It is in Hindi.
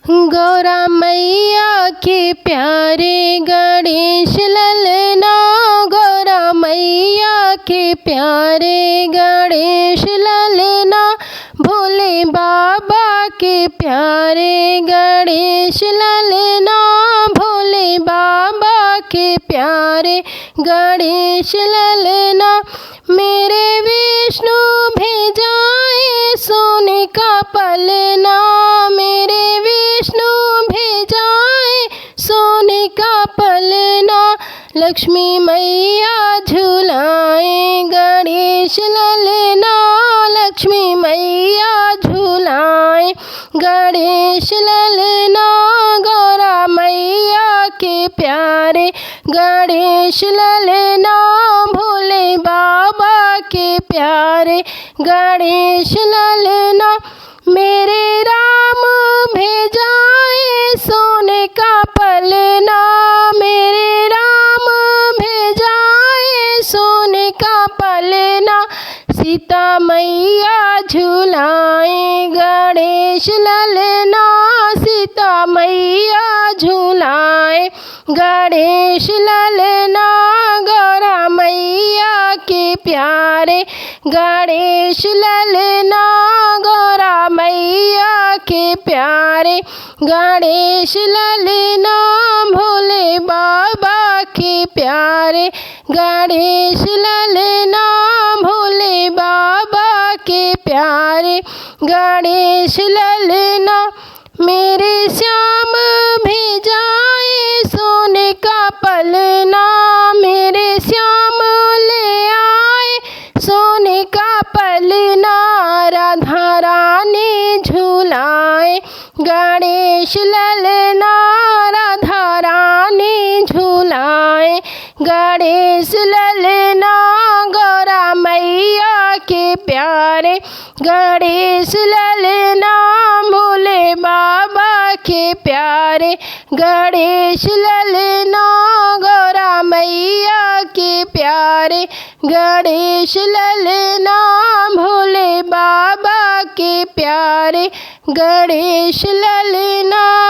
गौरा मैया के प्यारे गणेश ललना, गौरा मैया के प्यारे गणेश ललना, भोले बाबा के प्यारे गणेश ललना, भोले बाबा के प्यारे गणेश ललना। मेरे विष्णु भेजाए सोने का पलना, मेरे विष्णु भेजाए सोने का पलना, लक्ष्मी मैया झुलाए गणेश ललना, लक्ष्मी मैया झुलाए गणेश ललना, गौरा मैया के प्यारे गणेश ललना, भोले बाबा के प्यारे गणेश ललना। मेरे राम भेजाए सोने का पलना, मेरे राम भेजाए सोने का पलना, सीता मैया झुलाए गणेश ललना, सीता मैया झुलाए गणेश ललना, गौरा मैया के प्यारे गणेश ललना, गौरा मैया के प्यारे गणेश ललना, भोले बाबा के प्यारे गणेश ललना, भोले बाबा के प्यारे गणेश ललना। मेरे श्याम भेजाए सोने का पलना, मेरे श्याम ले आए सोने का पलना, राधा रानी झुलाए गणेश ललना, राधा रानी झुलाए गणेश ललना, गौरा मैया के प्यारे गणेश ललना, भोले बाबा के प्यारे गणेश ललना, गौरा मैया के प्यारे गणेश ललना, भोले बाबा के प्यारे गणेश ललना।